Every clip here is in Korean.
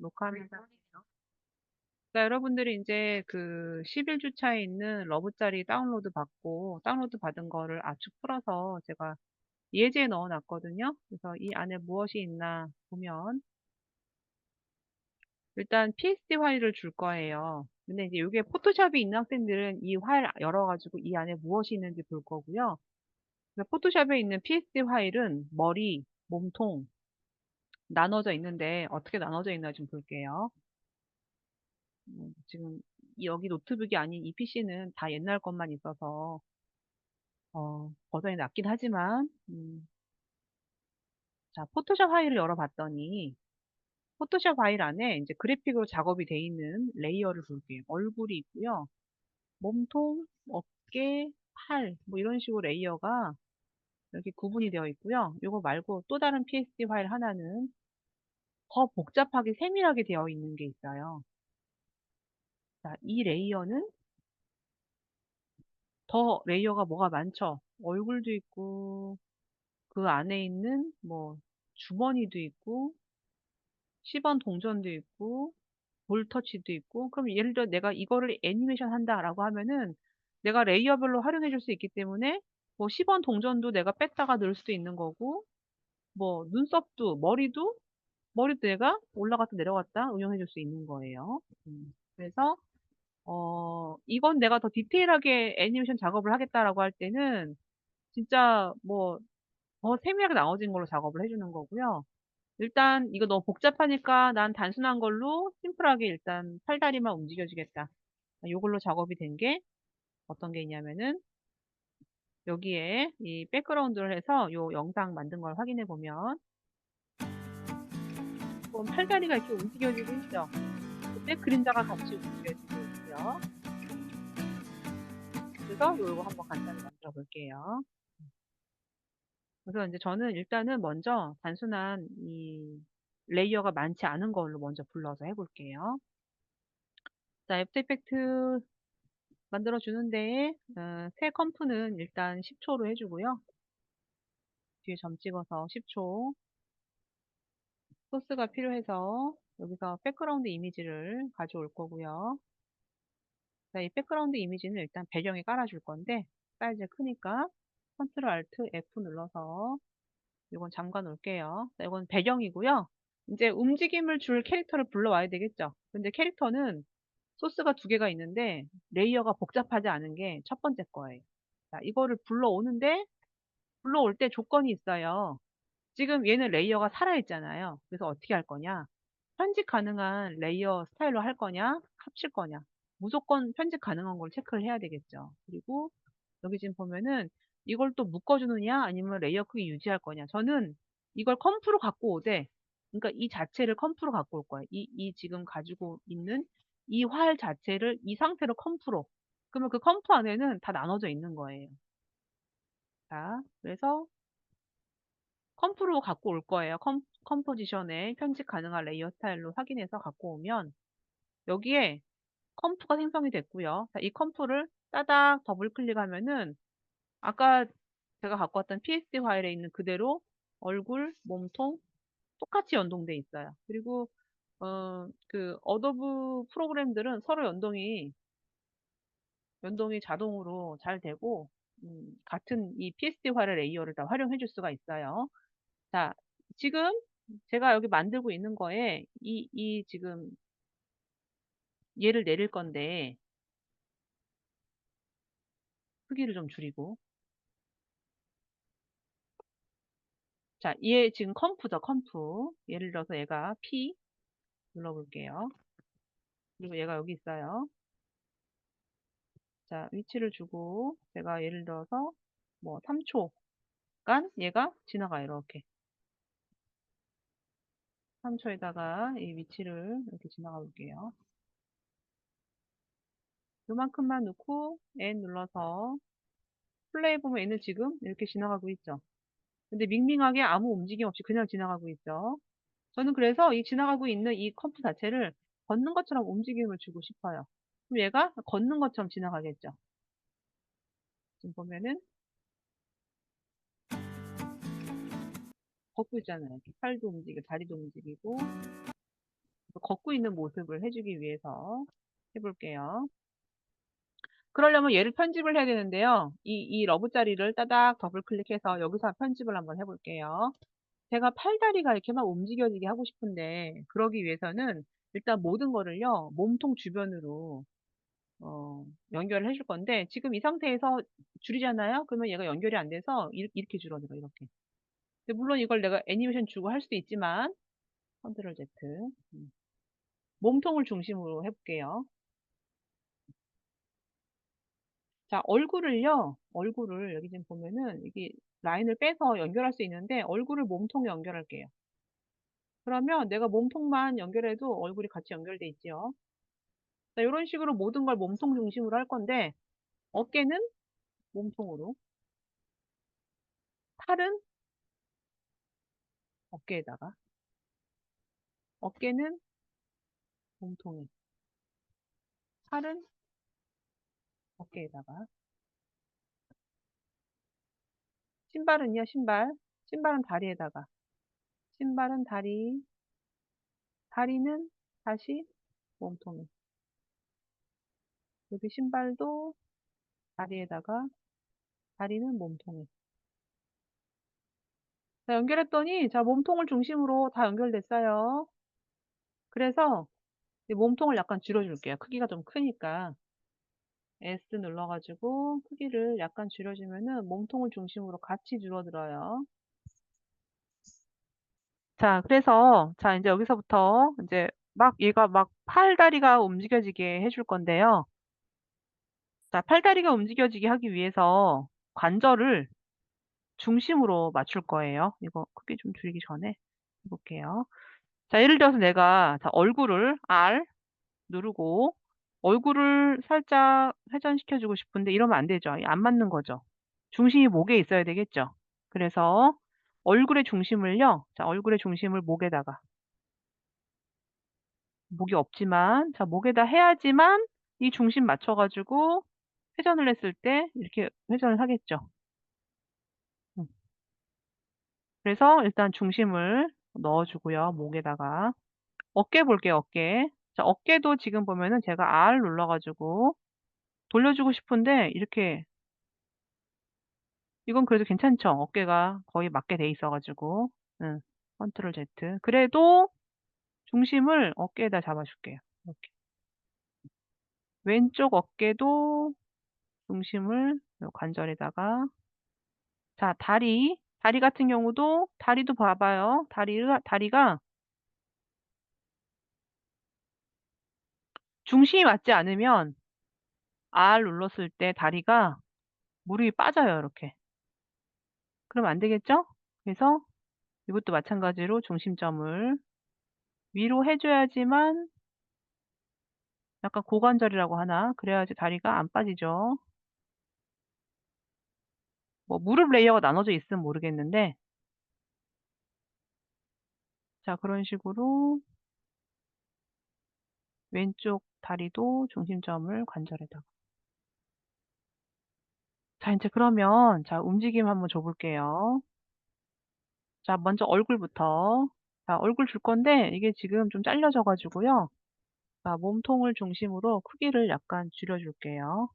녹화하면서. 자, 여러분들이 이제 그 11주차에 있는 러브짜리 다운로드 받은 거를 압축 풀어서 제가 예제에 넣어 놨거든요. 그래서 이 안에 무엇이 있나 보면 일단 PSD 파일을 줄 거예요. 근데 이제 이게 포토샵이 있는 학생들은 이 파일 열어가지고 이 안에 무엇이 있는지 볼 거고요. 그래서 포토샵에 있는 PSD 파일은 머리, 몸통 나눠져 있는데 어떻게 나눠져 있나 좀 볼게요. 지금 여기 노트북이 아닌 이 PC는 다 옛날 것만 있어서 버전이 낮긴 하지만 자, 포토샵 파일을 열어봤더니 포토샵 파일 안에 이제 그래픽으로 작업이 돼 있는 레이어를 볼게요. 얼굴이 있고요. 몸통, 어깨, 팔, 뭐 이런 식으로 레이어가 이렇게 구분이 되어 있고요. 이거 말고 또 다른 PSD 파일 하나는 더 복잡하게 세밀하게 되어 있는 게 있어요. 자, 이 레이어는 더 레이어가 뭐가 많죠. 얼굴도 있고 그 안에 있는 뭐 주머니도 있고 10원 동전도 있고 볼터치도 있고 그럼 예를 들어 내가 이거를 애니메이션 한다라고 하면은 내가 레이어별로 활용해 줄 수 있기 때문에 뭐 10원 동전도 내가 뺐다가 넣을 수도 있는 거고 뭐 눈썹도 머리도 내가 올라갔다 내려갔다 응용해 줄 수 있는 거예요. 그래서 이건 내가 더 디테일하게 애니메이션 작업을 하겠다라고 할 때는 진짜 뭐 더 세밀하게 나눠진 걸로 작업을 해주는 거고요. 일단 이거 너무 복잡하니까 난 단순한 걸로 심플하게 일단 팔다리만 움직여주겠다. 요걸로 작업이 된 게 어떤 게 있냐면은 여기에 이 백그라운드를 해서 요 영상 만든 걸 확인해 보면 팔다리가 이렇게 움직여지고 있죠. 근데 그림자가 같이 움직여지고 있고요. 그래서 요거 한번 간단히 만들어 볼게요. 그래서 이제 저는 일단은 먼저 단순한 이 레이어가 많지 않은 걸로 먼저 불러서 해볼게요. 자, 애프터 이펙트 만들어 주는데 새 컴프는 일단 10초로 해주고요. 뒤에 점 찍어서 10초. 소스가 필요해서 여기서 백그라운드 이미지를 가져올 거고요. 자, 이 백그라운드 이미지는 일단 배경에 깔아줄 건데 사이즈 크니까 컨트롤 알트 F 눌러서 이건 잠가 놓을게요. 자, 이건 배경이고요. 이제 움직임을 줄 캐릭터를 불러와야 되겠죠. 근데 캐릭터는 소스가 두 개가 있는데 레이어가 복잡하지 않은 게 첫 번째 거예요. 자, 이거를 불러올 때 조건이 있어요. 지금 얘는 레이어가 살아있잖아요. 그래서 어떻게 할 거냐? 편집 가능한 레이어 스타일로 할 거냐? 합칠 거냐? 무조건 편집 가능한 걸 체크를 해야 되겠죠. 그리고 여기 지금 보면은 이걸 또 묶어주느냐? 아니면 레이어 크기 유지할 거냐? 저는 이걸 컴프로 갖고 오되, 그러니까 이 자체를 컴프로 갖고 올 거예요. 이 지금 가지고 있는 이 활 자체를 이 상태로 컴프로. 그러면 그 컴프 안에는 다 나눠져 있는 거예요. 자, 그래서 컴프로 갖고 올 거예요. 컴포지션에 편집 가능한 레이어 스타일로 확인해서 갖고 오면 여기에 컴프가 생성이 됐고요. 자, 이 컴프를 따닥 더블 클릭하면은 아까 제가 갖고 왔던 PSD 파일에 있는 그대로 얼굴, 몸통 똑같이 연동돼 있어요. 그리고 그 어도브 프로그램들은 서로 연동이 자동으로 잘 되고 같은 이 PSD 파일 레이어를 다 활용해 줄 수가 있어요. 자, 지금 제가 여기 만들고 있는 거에 이 지금 얘를 내릴 건데 크기를 좀 줄이고 자, 얘 지금 컴프죠, 컴프. 예를 들어서 얘가 P 눌러볼게요. 그리고 얘가 여기 있어요. 자, 위치를 주고 제가 예를 들어서 뭐 3초간 얘가 지나가 이렇게 3초에다가 이 위치를 이렇게 지나가 볼게요. 요만큼만 넣고 N 눌러서 플레이 보면 얘는 지금 이렇게 지나가고 있죠. 근데 밍밍하게 아무 움직임 없이 그냥 지나가고 있죠. 저는 그래서 이 지나가고 있는 이 컴프 자체를 걷는 것처럼 움직임을 주고 싶어요. 그럼 얘가 걷는 것처럼 지나가겠죠. 지금 보면은 걷고 있잖아요. 이렇게 팔도 움직이고 다리도 움직이고 걷고 있는 모습을 해주기 위해서 해볼게요. 그러려면 얘를 편집을 해야 되는데요. 이 러브 자리를 따닥 더블 클릭해서 여기서 편집을 한번 해볼게요. 제가 팔다리가 이렇게 막 움직여지게 하고 싶은데 그러기 위해서는 일단 모든 거를요 몸통 주변으로 연결을 해줄 건데 지금 이 상태에서 줄이잖아요. 그러면 얘가 연결이 안 돼서 이렇게 줄어들어 이렇게. 근데 물론 이걸 내가 애니메이션 주고 할 수도 있지만 컨트롤 Z. 몸통을 중심으로 해볼게요. 자, 얼굴을 여기 지금 보면은 이게 라인을 빼서 연결할 수 있는데 얼굴을 몸통에 연결할게요. 그러면 내가 몸통만 연결해도 얼굴이 같이 연결돼 있지요. 자, 이런 식으로 모든 걸 몸통 중심으로 할 건데 어깨는 몸통으로, 팔은 어깨에다가, 어깨는 몸통에, 팔은 어깨에다가, 신발은요, 신발은 다리에다가, 신발은 다리, 다리는 다시 몸통에, 여기 신발도 다리에다가, 다리는 몸통에. 자, 연결했더니, 자, 몸통을 중심으로 다 연결됐어요. 그래서 이 몸통을 약간 줄여줄게요. 크기가 좀 크니까. S 눌러가지고 크기를 약간 줄여주면은 몸통을 중심으로 같이 줄어들어요. 자, 그래서, 자, 이제 여기서부터 이제 막 얘가 막 팔다리가 움직여지게 해줄 건데요. 자, 팔다리가 움직여지게 하기 위해서 관절을 중심으로 맞출 거예요. 이거 크기 좀 줄이기 전에 해볼게요. 자, 예를 들어서 내가 자, 얼굴을 R 누르고 얼굴을 살짝 회전시켜주고 싶은데 이러면 안 되죠. 안 맞는 거죠. 중심이 목에 있어야 되겠죠. 그래서 얼굴의 중심을요. 자, 얼굴의 중심을 목에다가. 목이 없지만, 자, 목에다 해야지만 이 중심 맞춰가지고 회전을 했을 때 이렇게 회전을 하겠죠. 그래서 일단 중심을 넣어주고요. 목에다가. 어깨 볼게요, 어깨. 자, 어깨도 지금 보면은 제가 R 눌러가지고 돌려주고 싶은데 이렇게 이건 그래도 괜찮죠? 어깨가 거의 맞게 돼 있어가지고. 응. 컨트롤 Z. 그래도 중심을 어깨에다 잡아줄게요. 이렇게. 왼쪽 어깨도 중심을 요 관절에다가. 자, 다리 같은 경우도 다리도 봐봐요. 다리가 중심이 맞지 않으면 R 눌렀을 때 다리가 무릎이 빠져요. 이렇게. 그럼 안 되겠죠? 그래서 이것도 마찬가지로 중심점을 위로 해줘야지만 약간 고관절이라고 하나? 그래야지 다리가 안 빠지죠. 뭐 무릎 레이어가 나눠져 있으면 모르겠는데 자, 그런 식으로 왼쪽 다리도 중심점을 관절에다가. 자, 이제 그러면 자, 움직임 한번 줘 볼게요. 자, 먼저 얼굴부터. 자, 얼굴 줄 건데 이게 지금 좀 잘려져 가지고요. 자, 몸통을 중심으로 크기를 약간 줄여 줄게요.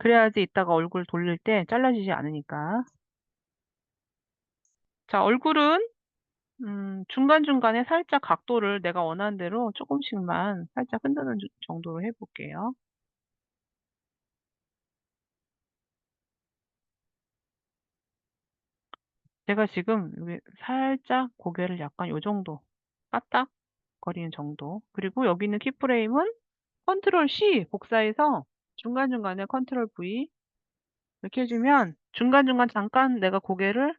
그래야지 이따가 얼굴 돌릴 때 잘라지지 않으니까. 자, 얼굴은 중간중간에 살짝 각도를 내가 원하는 대로 조금씩만 살짝 흔드는 정도로 해 볼게요. 제가 지금 여기 살짝 고개를 약간 요 정도 까딱거리는 정도. 그리고 여기 있는 키프레임은 컨트롤 C 복사해서 중간중간에 컨트롤 V 이렇게 해주면 중간중간 잠깐 내가 고개를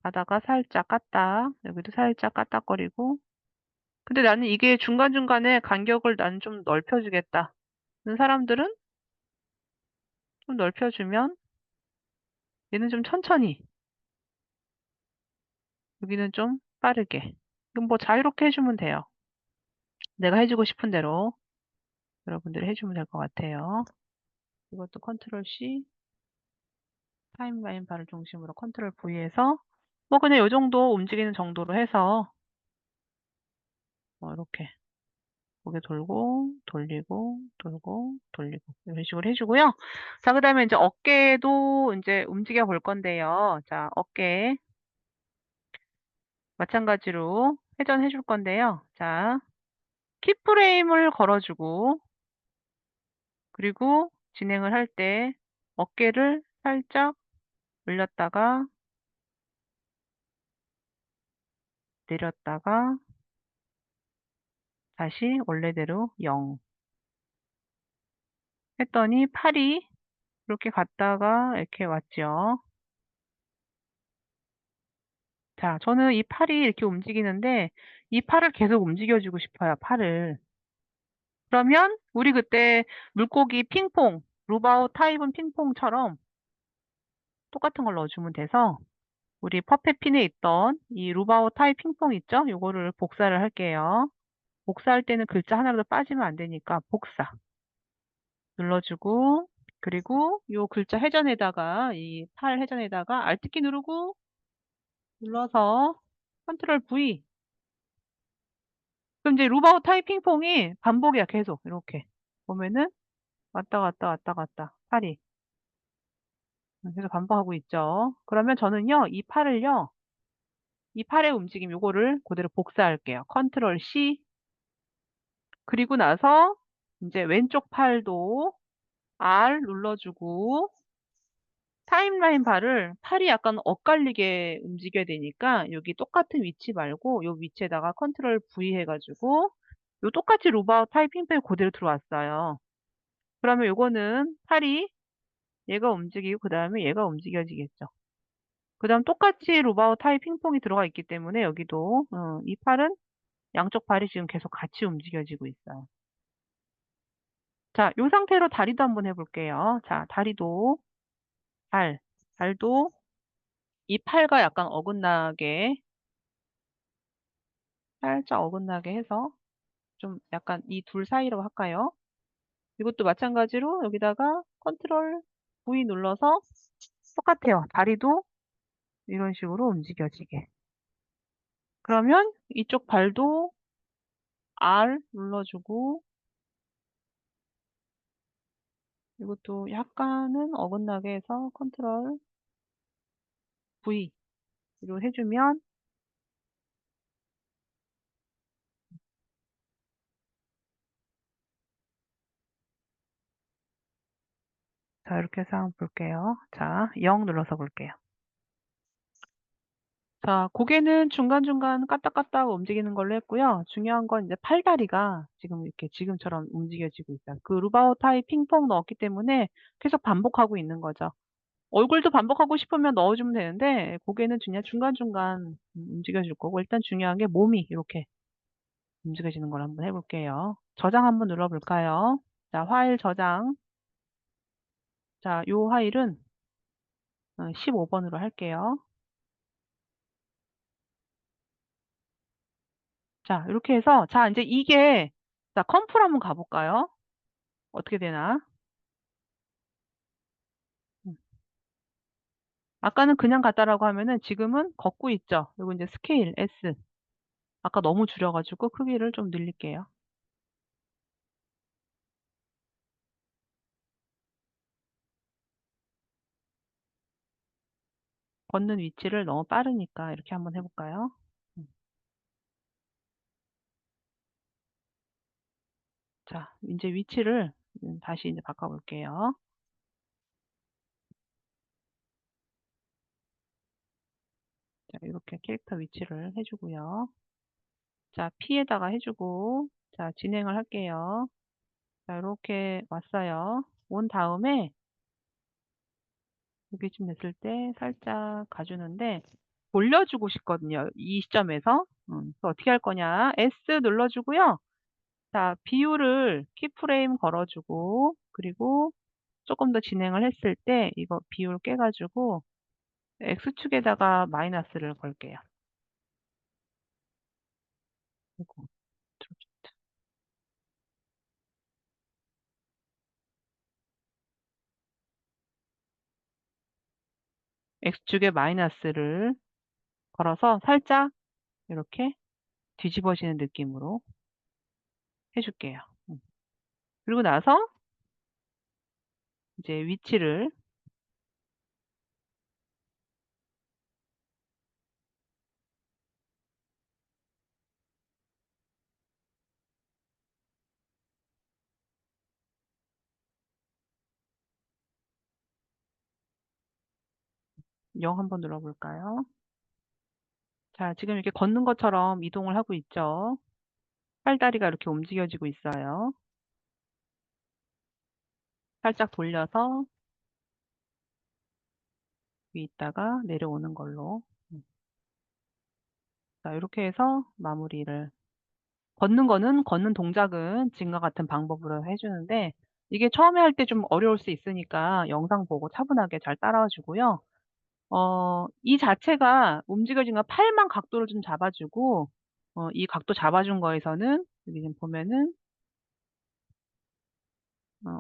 가다가 살짝 까딱 여기도 살짝 까딱거리고 근데 나는 이게 중간중간에 간격을 나는 좀 넓혀주겠다. 는 사람들은 좀 넓혀주면 얘는 좀 천천히 여기는 좀 빠르게 이건 뭐 자유롭게 해주면 돼요. 내가 해주고 싶은 대로 여러분들이 해주면 될 것 같아요. 이것도 컨트롤 C 타임라인 바를 중심으로 컨트롤 V에서 뭐 그냥 요 정도 움직이는 정도로 해서 이렇게 고개 돌고 돌리고 돌고 돌리고 이런 식으로 해 주고요. 자, 그다음에 인제 어깨도 인제 움직여 볼 건데요. 자, 어깨 마찬가지로 회전해 줄 건데요. 자, 키 프레임을 걸어 주고 그리고 진행을 할 때 어깨를 살짝 올렸다가 내렸다가 다시 원래대로 0 했더니 팔이 이렇게 갔다가 이렇게 왔죠. 자, 저는 이 팔이 이렇게 움직이는데 이 팔을 계속 움직여 주고 싶어요, 팔을. 그러면 우리 그때 물고기 핑퐁, 루바오 타입은 핑퐁처럼 똑같은 걸 넣어 주면 돼서 우리 퍼펫핀에 있던 이 루바오 타입 핑퐁 있죠? 요거를 복사를 할게요. 복사할 때는 글자 하나라도 빠지면 안 되니까 복사 눌러 주고 그리고 요 글자 회전에다가 이 팔 회전에다가 Alt 키 누르고 눌러서 컨트롤 V. 그럼 이제 루바오 타입 핑퐁이 반복이야, 계속 이렇게. 보면은 왔다 갔다 왔다 갔다 팔이. 계속 반복하고 있죠. 그러면 저는요, 이 팔을요, 이 팔의 움직임 요거를 고대로 복사할게요. 컨트롤 C. 그리고 나서 인제 왼쪽 팔도 R 눌러 주고 타임라인 바를 팔이 약간 엇갈리게 움직여야 되니까 여기 똑같은 위치 말고 요 위치에다가 컨트롤 V 해 가지고 요 똑같이 루바오 타입 핑퐁이 고대로 들어왔어요. 그러면 요거는 팔이 얘가 움직이고 그다음에 얘가 움직여지겠죠. 그다음 똑같이 루바오 타입 핑퐁이 들어가 있기 때문에 여기도 이 팔은 양쪽 발이 지금 계속 같이 움직여지고 있어요. 자, 요 상태로 다리도 한번 해 볼게요. 자, 다리도 발도 이 팔과 약간 어긋나게 살짝 어긋나게 해서 좀 약간 이 둘 사이로 할까요? 이것도 마찬가지로 여기다가 컨트롤 V 눌러서 똑같아요. 다리도 이런 식으로 움직여지게. 그러면 이쪽 발도 R 눌러 주고 이것도 약간은 어긋나게 해서 컨트롤 V로 해 주면 자, 이렇게 해서 한번 볼게요. 자, 0 눌러서 볼게요. 자, 고개는 중간중간 까딱까딱 움직이는 걸로 했고요. 중요한 건 이제 팔다리가 지금 이렇게 지금처럼 움직여지고 있어요. 그 루바오 타입 핑퐁 넣었기 때문에 계속 반복하고 있는 거죠. 얼굴도 반복하고 싶으면 넣어 주면 되는데 고개는 그냥 중간중간 움직여 줄 거고 일단 중요한 게 몸이 이렇게 움직여지는 걸 한번 해 볼게요. 저장 한번 눌러 볼까요? 자, 파일 저장. 자, 요 파일은 15 번으로 할게요. 자, 이렇게 해서 자 인제 이게 자 컴프로 한번 가 볼까요? 어떻게 되나? 음. 아까는 그냥 갔다라고 하면은 지금은 걷고 있죠. 요거 인제 스케일 S. 아까 너무 줄여 가지고 크기를 좀 늘릴게요. 걷는 위치를 너무 빠르니까 이렇게 한번 해 볼까요? 음. 자, 인제 위치를 다시 인제 바꿔 볼게요. 자, 요렇게 캐릭터 위치를 해 주고요. 자, P에다가 해 주고 자, 진행을 할게요. 자, 요렇게 왔어요. 온 다음에 여기쯤 됐을 때 살짝 가 주는데 돌려주고 싶거든요, 이 시점에서. 그래서 어떻게 할 거냐. S 눌러 주고요. 자, 비율을 키프레임 걸어 주고 그리고 쪼끔 더 진행을 했을 때 이거 비율 깨 가지고 X축에다가 마이너스를 걸게요. 아이고. X축에 마이너스를 걸어서 살짝 요렇게 뒤집어지는 느낌으로 해 줄게요. 음. 그리고 나서 이제 위치를 0 한번 눌러 볼까요? 자, 지금 이렇게 걷는 것처럼 이동을 하고 있죠. 팔다리가 이렇게 움직여지고 있어요. 살짝 돌려서 위에 있다가 내려오는 걸로. 음. 자, 요렇게 해서 마무리를. 걷는 거는 걷는 동작은 지금과 같은 방법으로 해 주는데 이게 처음에 할 때 좀 어려울 수 있으니까 영상 보고 차분하게 잘 따라와 주고요. 이 자체가 움직여진 거 팔만 각도를 좀 잡아 주고 이 각도 잡아 준 거에서는 여기 지금 보면은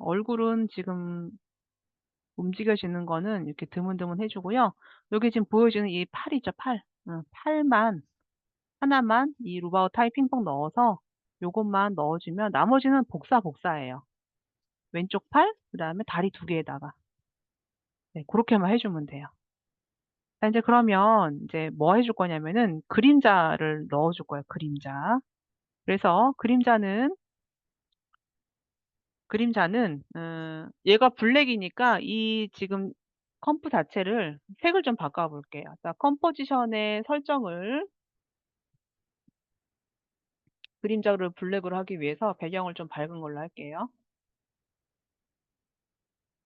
얼굴은 지금 움직여지는 거는 이렇게 드문드문 해 주고요. 여기 지금 보여지는 이 팔 있죠, 팔. 팔만 하나만 이 루바우 타이 핑퐁 넣어서 요것만 넣어 주면 나머지는 복사예요. 왼쪽 팔 그다음에 다리 두 개에다가. 네 고렇게만 해 주면 돼요. 자 인제 그러면 인제 뭐 해줄 거냐면은 그림자를 넣어 줄 거예요, 그림자. 그래서 그림자는 얘가 블랙이니까 이 지금 컴프 자체를 색을 좀 바꿔 볼게요. 자 컴포지션의 설정을 그림자를 블랙으로 하기 위해서 배경을 좀 밝은 걸로 할게요.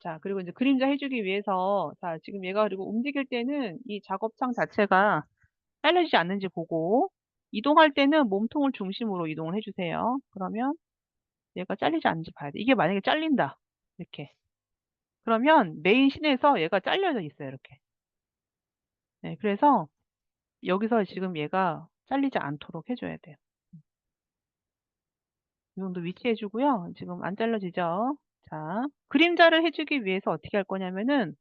자 그리고 인제 그림자 해 주기 위해서 자 지금 얘가 그리고 움직일 때는 이 작업창 자체가 잘리지 않는지 보고 이동할 때는 몸통을 중심으로 이동을 해 주세요. 그러면 얘가 잘리지 않는지 봐야 돼. 이게 만약에 잘린다. 이렇게. 그러면 메인 씬에서 얘가 잘려져 있어요, 이렇게. 네 그래서 여기서 지금 얘가 잘리지 않도록 해 줘야 돼요. 이 정도 위치해 주고요. 지금 안 잘라지죠? 자 그림자를 해 주기 위해서 어떻게 할 거냐면은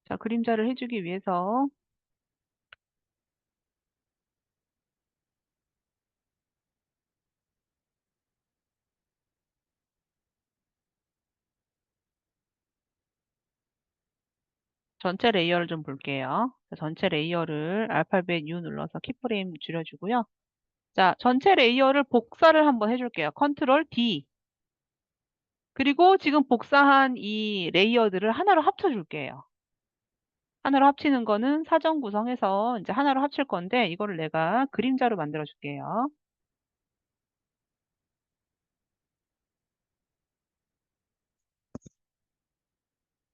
자 그림자를 해 주기 위해서 전체 레이어를 좀 볼게요. 자 전체 레이어를 알파벳 U 눌러서 키프레임 줄여 주고요. 자 전체 레이어를 복사를 한번 해 줄게요. 컨트롤 D. 그리고 지금 복사한 이 레이어들을 하나로 합쳐 줄게요. 하나로 합치는 거는 사전 구성해서 인제 하나로 합칠 건데 이거를 내가 그림자로 만들어 줄게요.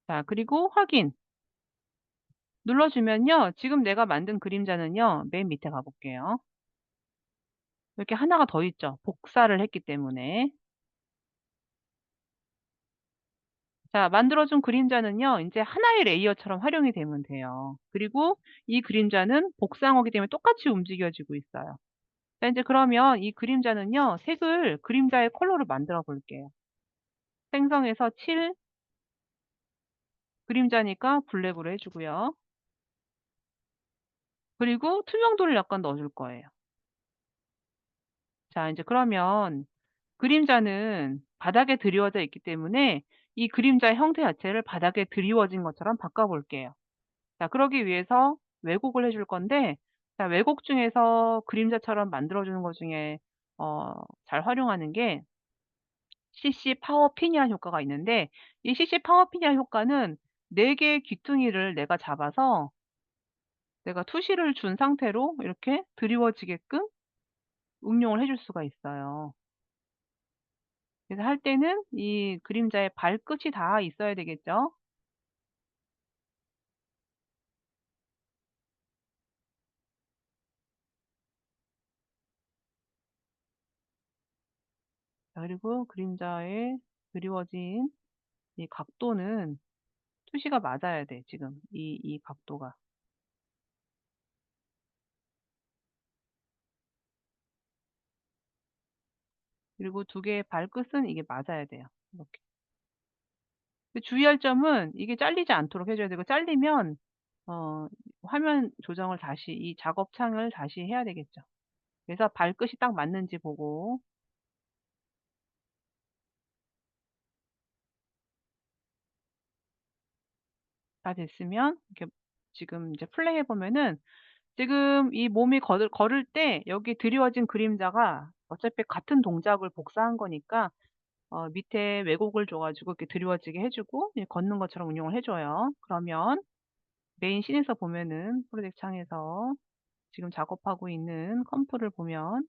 자 그리고 확인 눌러 주면요. 지금 내가 만든 그림자는요. 맨 밑에 가 볼게요. 이렇게 하나가 더 있죠. 복사를 했기 때문에. 자 만들어 준 그림자는요. 인제 하나의 레이어처럼 활용이 되면 돼요. 그리고 이 그림자는 복사한 거기 때문에 똑같이 움직여지고 있어요. 자 인제 그러면 이 그림자는요. 색을 그림자의 컬러로 만들어 볼게요. 생성해서 칠 그림자니까 블랙으로 해 주고요. 그리고 투명도를 약간 넣어 줄 거예요. 자 인제 그러면 그림자는 바닥에 드리워져 있기 때문에 이 그림자의 형태 자체를 바닥에 드리워진 것처럼 바꿔 볼게요. 자 그러기 위해서 왜곡을 해줄 건데 자 왜곡 중에서 그림자처럼 만들어 주는 것 중에 잘 활용하는 게 CC 파워 피니아 효과가 있는데 이 CC 파워 피니아 효과는 4 개의 귀퉁이를 내가 잡아서 내가 투시를 준 상태로 이렇게 드리워지게끔 응용을 해줄 수가 있어요. 그래서 할 때는 이 그림자의 발끝이 닿아 있어야 되겠죠. 자 그리고 그림자에 그리워진 이 각도는 투시가 맞아야 돼 지금 이 각도가. 그리고 두 개의 발끝은 이게 맞아야 돼요. 이렇게. 근데 주의할 점은 이게 잘리지 않도록 해 줘야 되고 잘리면 어 화면 조정을 다시 이 작업 창을 다시 해야 되겠죠. 그래서 발끝이 딱 맞는지 보고 다 됐으면 이렇게 지금 이제 플레이해 보면은 지금 이 몸이 걸을 때 여기 드리워진 그림자가 어차피 같은 동작을 복사한 거니까 밑에 왜곡을 줘 가지고 이렇게 드리워지게 해 주고 이 걷는 것처럼 운용을 해 줘요. 그러면 메인 씬에서 보면은 프로젝트 창에서 지금 작업하고 있는 컴프를 보면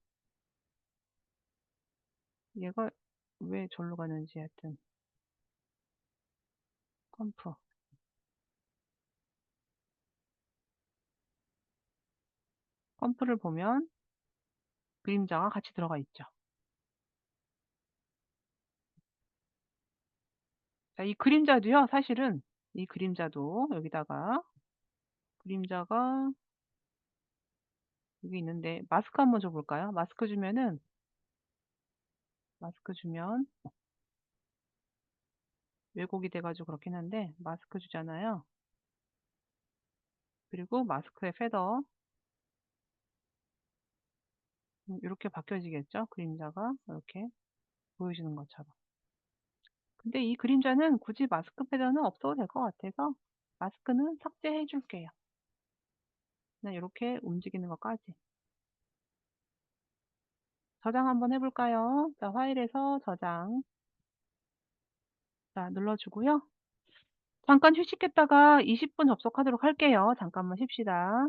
얘가 왜 절로 가는지 하여튼 컴프. 컴프를 보면 그림자가 같이 들어가 있죠. 자, 이 그림자도요, 사실은 이 그림자도 여기다가 그림자가 여기 있는데 마스크 한번 줘 볼까요? 마스크 주면은 마스크 주면 왜곡이 돼 가지고 그렇긴 한데 마스크 주잖아요. 그리고 마스크의 패더 요렇게 바뀌어지겠죠? 그림자가 이렇게 보여지는 것처럼. 근데 이 그림자는 굳이 마스크 패더는 없어도 될 것 같아서 마스크는 삭제해 줄게요. 그냥 요렇게 움직이는 것까지. 저장 한번 해 볼까요? 자, 파일에서 저장. 자, 눌러 주고요. 잠깐 휴식했다가 20분 접속하도록 할게요. 잠깐만 쉽시다.